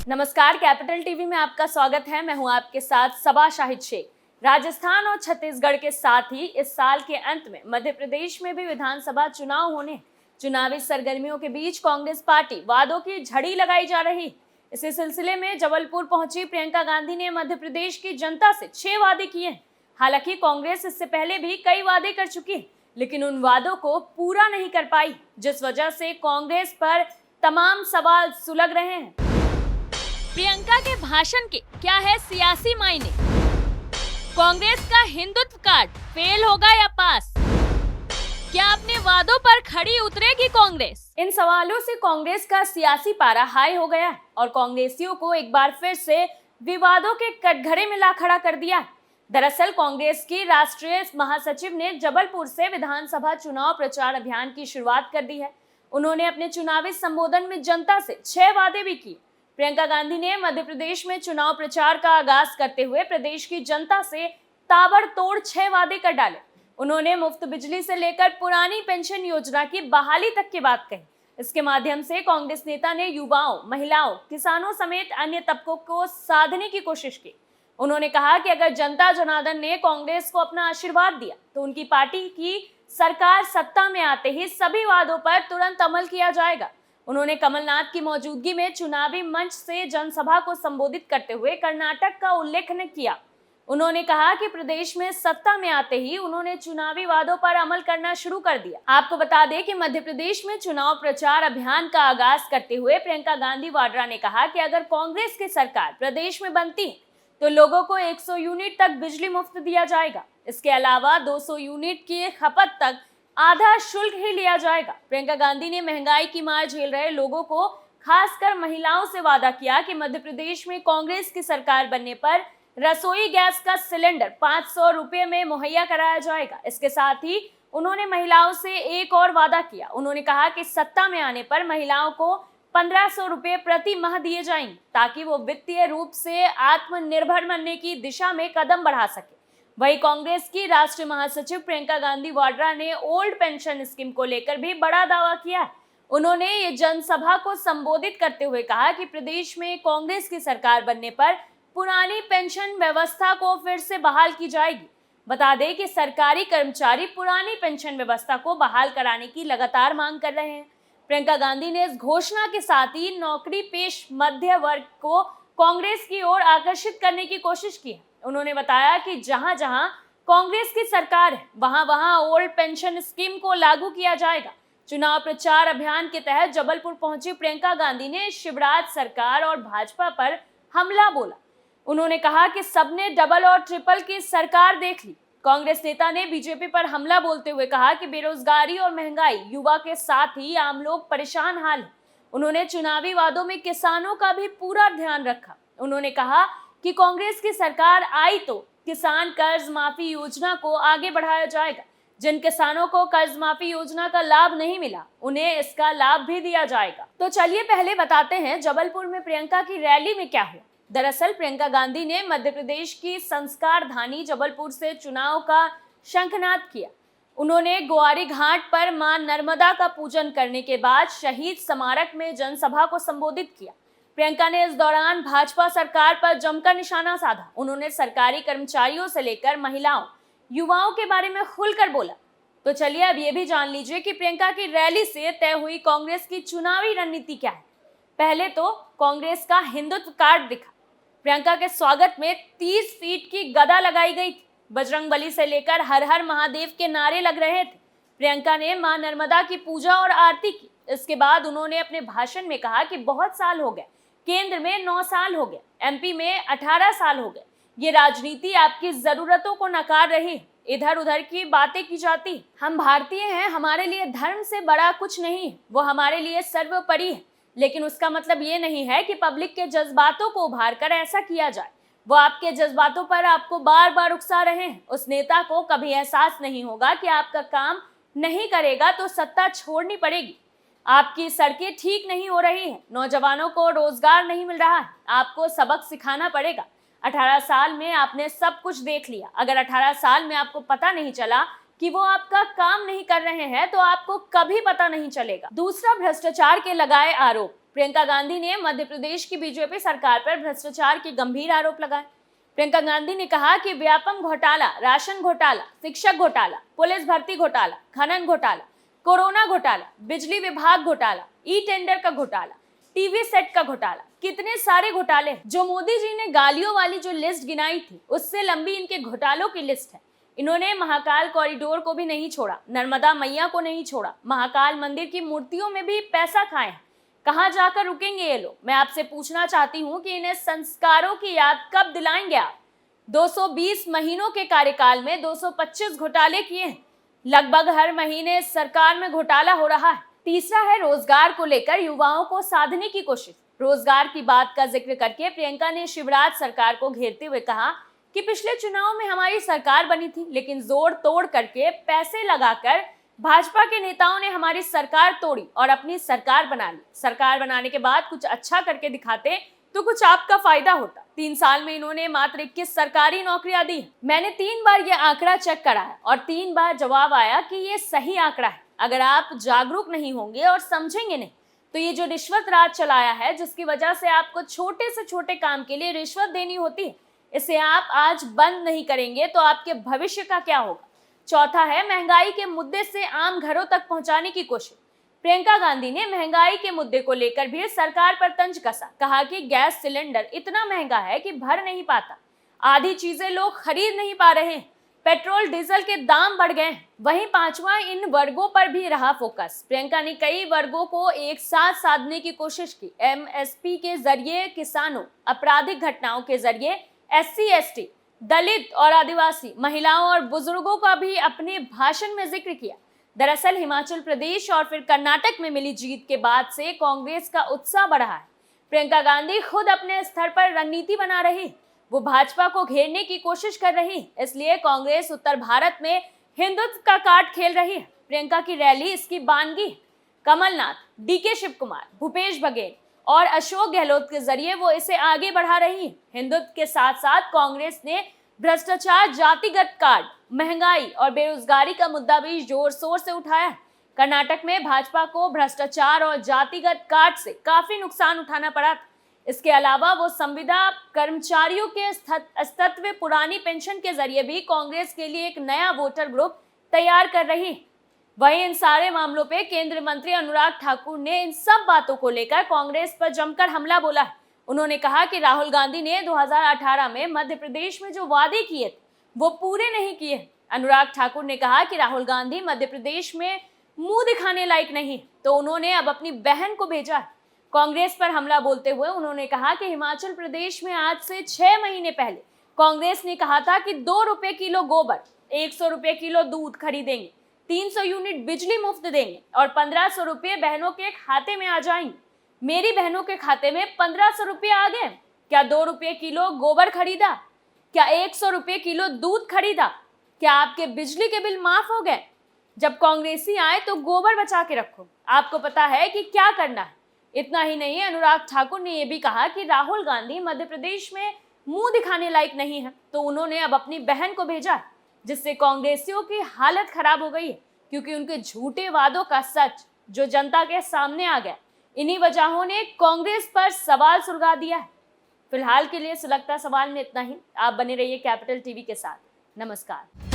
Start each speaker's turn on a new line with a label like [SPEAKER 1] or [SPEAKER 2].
[SPEAKER 1] नमस्कार, capital TV में आपका स्वागत है। मैं हूं आपके साथ सबा शाहिद शेख। राजस्थान और छत्तीसगढ़ के साथ ही इस साल के अंत में मध्य प्रदेश में भी विधानसभा चुनाव होने। चुनावी सरगर्मियों के बीच कांग्रेस पार्टी वादों की झड़ी लगाई जा रही। इसी सिलसिले में जबलपुर पहुंची प्रियंका गांधी ने मध्य प्रदेश की जनता से 6 वादे किए हैं। हालांकि कांग्रेस इससे पहले भी कई वादे कर चुकी है, लेकिन उन वादों को पूरा नहीं कर पाई, जिस वजह से कांग्रेस पर तमाम सवाल सुलग रहे हैं। प्रियंका के भाषण के क्या है सियासी मायने? कांग्रेस का हिंदुत्व कार्ड फेल होगा या पास? क्या अपने वादों पर खड़ी उतरेगी कांग्रेस? इन सवालों से कांग्रेस का सियासी पारा हाई हो गया और कांग्रेसियों को एक बार फिर से विवादों के कटघरे में ला खड़ा कर दिया। दरअसल कांग्रेस की राष्ट्रीय महासचिव ने जबलपुर से विधानसभा चुनाव प्रचार अभियान की शुरुआत कर दी है। उन्होंने अपने चुनावी संबोधन में जनता से 6 वादे भी किए। प्रियंका गांधी ने मध्य प्रदेश में चुनाव प्रचार का आगाज करते हुए प्रदेश की जनता से ताबड़तोड़ 6 वादे कर डाले। उन्होंने मुफ्त बिजली से लेकर पुरानी पेंशन योजना की बहाली तक की बात कही। इसके माध्यम से कांग्रेस नेता ने युवाओं, महिलाओं, किसानों समेत अन्य तबकों को साधने की कोशिश की। उन्होंने कहा कि अगर जनता जनार्दन ने कांग्रेस को अपना आशीर्वाद दिया तो उनकी पार्टी की सरकार सत्ता में आते ही सभी वादों पर तुरंत अमल किया जाएगा। उन्होंने कमलनाथ की मौजूदगी में चुनावी मंच से जनसभा को संबोधित करते हुए कर्नाटक का उल्लेख किया। उन्होंने कहा कि प्रदेश में सत्ता में आते ही उन्होंने चुनावी वादों पर अमल करना शुरू कर दिया। आपको बता दें कि मध्य प्रदेश में चुनाव प्रचार अभियान का आगाज करते हुए प्रियंका गांधी वाड्रा ने कहा कि अगर कांग्रेस की सरकार प्रदेश में बनती है तो लोगों को 100 यूनिट तक बिजली मुफ्त दिया जाएगा। इसके अलावा 200 यूनिट की खपत तक आधा शुल्क ही लिया जाएगा। प्रियंका गांधी ने महंगाई की मार झेल रहे लोगों को, खासकर महिलाओं से वादा किया कि मध्य प्रदेश में कांग्रेस की सरकार बनने पर रसोई गैस का सिलेंडर 500 रुपए में मुहैया कराया जाएगा। इसके साथ ही उन्होंने महिलाओं से एक और वादा किया। उन्होंने कहा कि सत्ता में आने पर महिलाओं को 1500 रुपए प्रति माह दिए जाएंगे ताकि वो वित्तीय रूप से आत्मनिर्भर बनने की दिशा में कदम बढ़ा सके। वहीं कांग्रेस की राष्ट्रीय महासचिव प्रियंका गांधी वाड्रा ने ओल्ड पेंशन स्कीम को लेकर भी बड़ा दावा किया है। उन्होंने ये जनसभा को संबोधित करते हुए कहा कि प्रदेश में कांग्रेस की सरकार बनने पर पुरानी पेंशन व्यवस्था को फिर से बहाल की जाएगी। बता दें कि सरकारी कर्मचारी पुरानी पेंशन व्यवस्था को बहाल कराने की लगातार मांग कर रहे हैं। प्रियंका गांधी ने इस घोषणा के साथ ही नौकरी पेश मध्य वर्ग को कांग्रेस की ओर आकर्षित करने की कोशिश की है। उन्होंने बताया कि जहां जहां कांग्रेस की सरकार है वहां वहां ओल्ड पेंशन स्कीम को लागू किया जाएगा। चुनाव प्रचार अभियान के तहत जबलपुर पहुंची प्रियंका गांधी ने शिवराज सरकार और भाजपा पर हमला बोला। उन्होंने कहा कि सबने डबल और ट्रिपल की सरकार देख ली। कांग्रेस नेता ने बीजेपी पर हमला बोलते हुए कहा कि बेरोजगारी और महंगाई, युवा के साथ ही आम लोग परेशान हाल है। उन्होंने चुनावी वादों में किसानों का भी पूरा ध्यान रखा। उन्होंने कहा कि कांग्रेस की सरकार आई तो किसान कर्ज माफी योजना को आगे बढ़ाया जाएगा। जिन किसानों को कर्ज माफी योजना का लाभ नहीं मिला उन्हें इसका लाभ भी दिया जाएगा। तो चलिए पहले बताते हैं जबलपुर में प्रियंका की रैली में क्या हुआ। दरअसल प्रियंका गांधी ने मध्य प्रदेश की संस्कार धानी जबलपुर से चुनाव का शंखनाद किया। उन्होंने ग्वारी घाट पर मां नर्मदा का पूजन करने के बाद शहीद स्मारक में जनसभा को संबोधित किया। प्रियंका ने इस दौरान भाजपा सरकार पर जमकर निशाना साधा। उन्होंने सरकारी कर्मचारियों से लेकर महिलाओं, युवाओं के बारे में खुलकर बोला। तो चलिए अब ये भी जान लीजिए कि प्रियंका की रैली से तय हुई कांग्रेस की चुनावी रणनीति क्या है। पहले तो कांग्रेस का हिंदुत्व कार्ड दिखा। प्रियंका के स्वागत में 30 फीट की गदा लगाई गई थी। बजरंगबली से लेकर हर हर महादेव के नारे लग रहे थे। प्रियंका ने मां नर्मदा की पूजा और आरती की। इसके बाद उन्होंने अपने भाषण में कहा कि बहुत साल हो गए, केंद्र में 9 साल हो गए, एमपी में 18 साल हो गए। ये राजनीति आपकी जरूरतों को नकार रही है, इधर उधर की बातें की जाती। हम भारतीय हैं, हमारे लिए धर्म से बड़ा कुछ नहीं है, वो हमारे लिए सर्वोपरि है। लेकिन उसका मतलब ये नहीं है कि पब्लिक के जज्बातों को उभार कर ऐसा किया जाए। वो आपके जज्बातों पर आपको बार बार उकसा रहे हैं। उस नेता को कभी एहसास नहीं होगा कि आपका काम नहीं करेगा तो सत्ता छोड़नी पड़ेगी। आपकी सड़कें ठीक नहीं हो रही हैं, नौजवानों को रोजगार नहीं मिल रहा है, आपको सबक सिखाना पड़ेगा। 18 साल में आपने सब कुछ देख लिया। अगर 18 साल में आपको पता नहीं चला कि वो आपका काम नहीं कर रहे हैं तो आपको कभी पता नहीं चलेगा। दूसरा, भ्रष्टाचार के लगाए आरोप। प्रियंका गांधी ने मध्य प्रदेश की बीजेपी सरकार पर भ्रष्टाचार के गंभीर आरोप लगाए। प्रियंका गांधी ने कहा कि व्यापम घोटाला, राशन घोटाला, शिक्षक घोटाला, पुलिस भर्ती घोटाला, खनन घोटाला, कोरोना घोटाला, बिजली विभाग घोटाला, ई टेंडर का घोटाला, टीवी सेट का घोटाला, कितने सारे घोटाले जो मोदी जी ने गालियों वाली जो लिस्ट गिनाई थी उससे लंबी इनके घोटालों की लिस्ट है। इन्होंने महाकाल कॉरिडोर को भी नहीं छोड़ा, नर्मदा मैया को नहीं छोड़ा, महाकाल मंदिर की मूर्तियों में भी पैसा खाए हैं। कहाँ जाकर रुकेंगे ये लोग? मैं आपसे पूछना चाहती हूँ कि इन्हें संस्कारों की याद कब दिलाएंगे आप? 220 महीनों के कार्यकाल में 225 घोटाले किए हैं। लगभग हर महीने सरकार में घोटाला हो रहा है। तीसरा है रोजगार को लेकर युवाओं को साधने की कोशिश। रोजगार की बात का जिक्र करके प्रियंका ने शिवराज सरकार को घेरते हुए कहा कि पिछले चुनाव में हमारी सरकार बनी थी, लेकिन जोड़ तोड़ करके पैसे लगाकर भाजपा के नेताओं ने हमारी सरकार तोड़ी और अपनी सरकार बना ली। सरकार बनाने के बाद कुछ अच्छा करके दिखाते तो कुछ आपका फायदा होता। 3 साल में इन्होंने मात्र 21 सरकारी नौकरियां दी। मैंने 3 बार ये आंकड़ा चेक कराया और 3 बार जवाब आया कि ये सही आंकड़ा है। अगर आप जागरूक नहीं होंगे और समझेंगे नहीं तो ये जो रिश्वत राज चलाया है, जिसकी वजह से आपको छोटे से छोटे काम के लिए रिश्वत देनी होती है, इसे आप आज बंद नहीं करेंगे तो आपके भविष्य का क्या होगा। चौथा है महंगाई के मुद्दे से आम घरों तक पहुंचाने की कोशिश। प्रियंका गांधी ने महंगाई के मुद्दे को लेकर भी सरकार पर तंज कसा। कहा कि गैस सिलेंडर इतना महंगा है कि भर नहीं पाता, आधी चीजें लोग खरीद नहीं पा रहे हैं, पेट्रोल डीजल के दाम बढ़ गए। वहीं पांचवा इन वर्गों पर भी रहा फोकस। प्रियंका ने कई वर्गों को एक साथ साधने की कोशिश की। एमएसपी के जरिए किसानों, आपराधिक घटनाओं के जरिए SC ST, दलित और आदिवासी, महिलाओं और बुजुर्गों का भी अपने भाषण में जिक्र किया। दरअसल हिमाचल प्रदेश और फिर कर्नाटक में मिली जीत के बाद से कांग्रेस का उत्साह बढ़ा है। प्रियंका गांधी खुद अपने स्तर पर रणनीति बना रही, वो भाजपा को घेरने की कोशिश कर रही, इसलिए कांग्रेस उत्तर भारत में हिंदुत्व का कार्ड खेल रही है। प्रियंका की रैली इसकी बानगी। कमलनाथ, DK शिव कुमार, भूपेश बघेल और अशोक गहलोत के जरिए वो इसे आगे बढ़ा रही है। हिंदुत्व के साथ साथ कांग्रेस ने भ्रष्टाचार, जातिगत कार्ड, महंगाई और बेरोजगारी का मुद्दा भी जोर शोर से उठाया है। कर्नाटक में भाजपा को भ्रष्टाचार और जातिगत कार्ड से काफी नुकसान उठाना पड़ा था। इसके अलावा वो संविदा कर्मचारियों के अस्तित्व, पुरानी पेंशन के जरिए भी कांग्रेस के लिए एक नया वोटर ग्रुप तैयार कर रही है। वहीं इन सारे मामलों पे केंद्रीय मंत्री अनुराग ठाकुर ने इन सब बातों को लेकर कांग्रेस पर जमकर हमला बोला है। उन्होंने कहा कि राहुल गांधी ने 2018 में मध्य प्रदेश में जो वादे किए थे वो पूरे नहीं किए। अनुराग ठाकुर ने कहा कि राहुल गांधी मध्य प्रदेश में मुंह दिखाने लायक नहीं, तो उन्होंने अब अपनी बहन को भेजा है। कांग्रेस पर हमला बोलते हुए उन्होंने कहा कि हिमाचल प्रदेश में आज से 6 महीने पहले कांग्रेस ने कहा था कि 2 रुपए किलो गोबर, 100 रुपए किलो दूध खरीदेंगे, 300 यूनिट बिजली मुफ्त देंगे और 1500 रुपये बहनों के खाते में आ जाएंगे। मेरी बहनों के खाते में 1500 रुपये आ गए। क्या 2 रुपये किलो गोबर खरीदा? क्या 100 रुपये किलो दूध खरीदा? क्या आपके बिजली के बिल माफ हो गए? जब कांग्रेसी आए तो गोबर बचा के रखो, आपको पता है कि क्या करना है। इतना ही नहीं, अनुराग ठाकुर ने यह भी कहा कि राहुल गांधी मध्य प्रदेश में मुंह दिखाने लायक नहीं है, तो उन्होंने अब अपनी बहन को भेजा, जिससे कांग्रेसियों की हालत खराब हो गई है, क्योंकि उनके झूठे वादों का सच जो जनता के सामने आ गया। इन्हीं वजहों ने कांग्रेस पर सवाल सुलगा दिया है। फिलहाल के लिए सुलगता सवाल में इतना ही। आप बने रहिए कैपिटल टीवी के साथ। नमस्कार।